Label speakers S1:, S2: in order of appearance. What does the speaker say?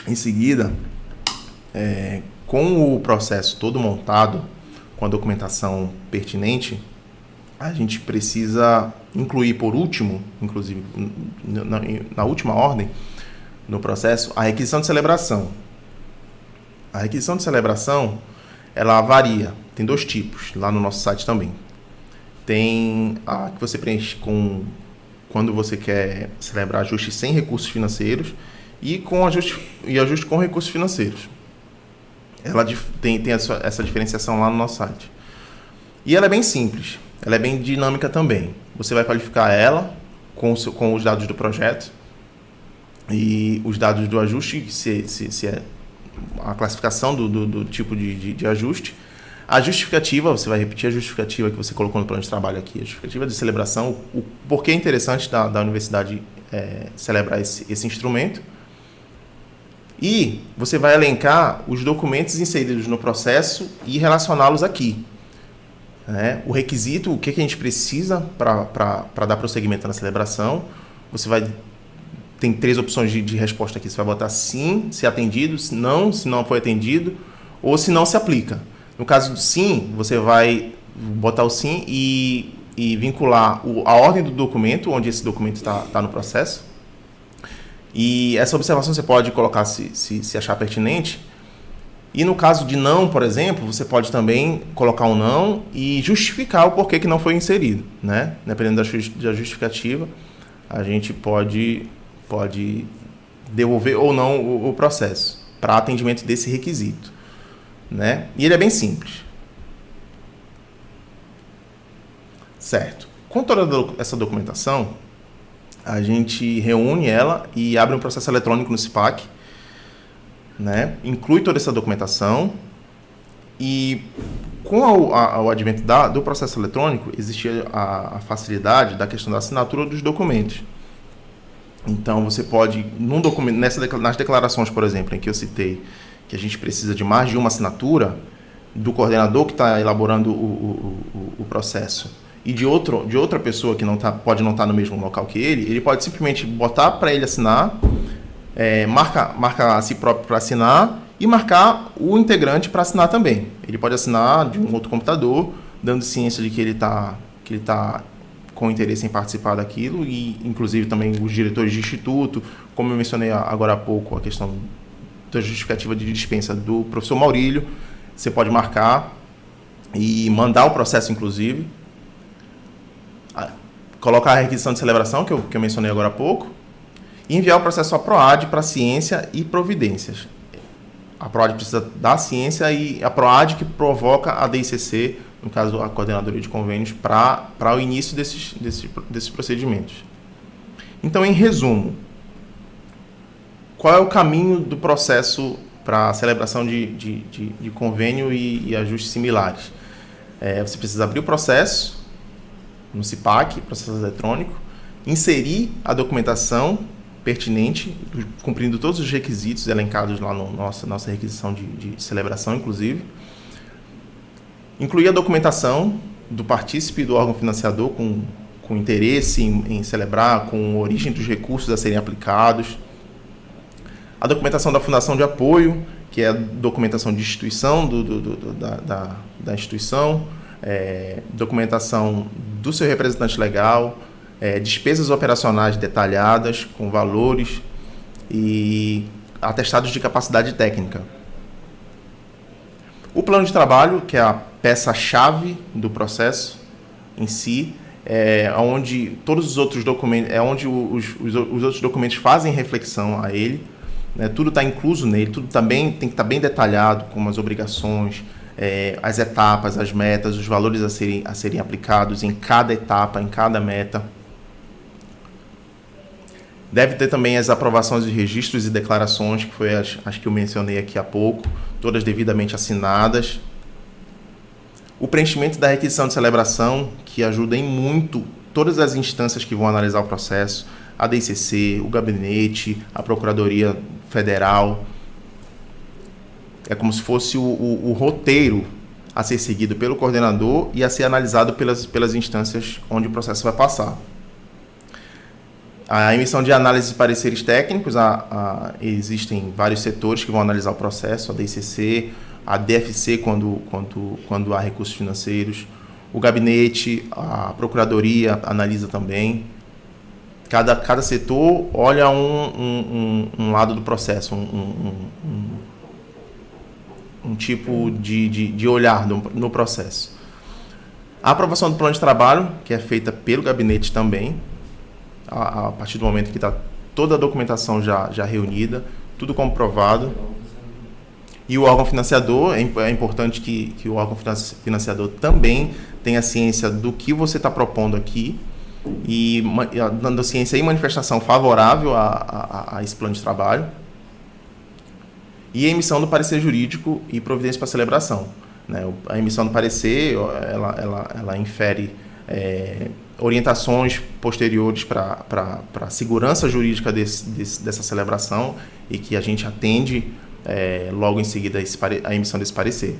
S1: Em seguida, com o processo todo montado, com a documentação pertinente, a gente precisa incluir por último, inclusive na última ordem, no processo, a requisição de celebração. A requisição de celebração, ela varia, tem 2 tipos, lá no nosso site também. Tem a que você preenche quando você quer celebrar ajuste sem recursos financeiros e ajuste com recursos financeiros. Ela tem essa diferenciação lá no nosso site. E ela é bem simples, ela é bem dinâmica também. Você vai qualificar ela com os dados do projeto e os dados do ajuste, se é a classificação do tipo de ajuste. A justificativa, você vai repetir a justificativa que você colocou no plano de trabalho aqui, a justificativa de celebração, o porquê é interessante da universidade celebrar esse instrumento. E você vai elencar os documentos inseridos no processo e relacioná-los aqui. O requisito, o que a gente precisa para dar prosseguimento na celebração. Tem 3 opções de resposta aqui. Você vai botar sim, se atendido, se não foi atendido, ou se não se aplica. No caso do sim, você vai botar o sim e vincular a ordem do documento, onde esse documento está no processo. E essa observação você pode colocar se achar pertinente. E no caso de não, por exemplo, você pode também colocar um não e justificar o porquê que não foi inserido, né? Dependendo da justificativa, a gente pode devolver ou não o processo para atendimento desse requisito, né? E ele é bem simples. Certo. Com toda essa documentação, a gente reúne ela e abre um processo eletrônico no CIPAC, né? Inclui toda essa documentação e com o advento do processo eletrônico existia a facilidade da questão da assinatura dos documentos. Então você pode, nas declarações, por exemplo, em que eu citei que a gente precisa de mais de uma assinatura do coordenador que está elaborando o processo e de outra pessoa que pode não estar no mesmo local que ele pode simplesmente botar para ele assinar, marcar a si próprio para assinar e marcar o integrante para assinar também. Ele pode assinar de um outro computador, dando ciência de que ele está com interesse em participar daquilo e, inclusive, também os diretores de instituto, como eu mencionei agora há pouco, a questão da justificativa de dispensa do professor Maurílio, você pode marcar e mandar o processo, inclusive, colocar a requisição de celebração, que eu mencionei agora há pouco, e enviar o processo à PROAD para ciência e providências. A PROAD precisa da ciência e a PROAD que provoca a DICC, no caso a Coordenadoria de Convênios, para o início desses procedimentos. Então, em resumo, qual é o caminho do processo para a celebração de convênio e ajustes similares? Você precisa abrir o processo no CIPAC, processo eletrônico, inserir a documentação pertinente, cumprindo todos os requisitos elencados lá na nossa requisição de celebração, inclusive. Incluir a documentação do partícipe do órgão financiador com interesse em celebrar, com origem dos recursos a serem aplicados. A documentação da fundação de apoio, que é a documentação de instituição da instituição, documentação do seu representante legal, despesas operacionais detalhadas, com valores e atestados de capacidade técnica. O plano de trabalho, que é a peça-chave do processo em si, onde todos os outros documentos, onde os outros documentos fazem reflexão a ele, né? Tudo está incluso nele, tudo também tem que estar bem detalhado, como as obrigações, as etapas, as metas, os valores a serem aplicados em cada etapa, em cada meta. Deve ter também as aprovações de registros e declarações, que foi as que eu mencionei aqui há pouco, todas devidamente assinadas. O preenchimento da requisição de celebração, que ajuda em muito todas as instâncias que vão analisar o processo, a DICC, o gabinete, a Procuradoria Federal. É como se fosse o roteiro a ser seguido pelo coordenador e a ser analisado pelas instâncias onde o processo vai passar. A emissão de análise de pareceres técnicos, existem vários setores que vão analisar o processo, a DICC, a DFC quando há recursos financeiros, o gabinete, a procuradoria analisa também. Cada setor olha um lado do processo, um tipo de olhar no processo. A aprovação do plano de trabalho, que é feita pelo gabinete também, a partir do momento que está toda a documentação já reunida, tudo comprovado. E o órgão financiador, é importante que o órgão financiador também tenha ciência do que você está propondo aqui, e dando ciência e manifestação favorável a esse plano de trabalho. E a emissão do parecer jurídico e providência para celebração. Né? A emissão do parecer, ela infere orientações posteriores para a segurança jurídica dessa celebração, e que a gente atende logo em seguida a emissão desse parecer.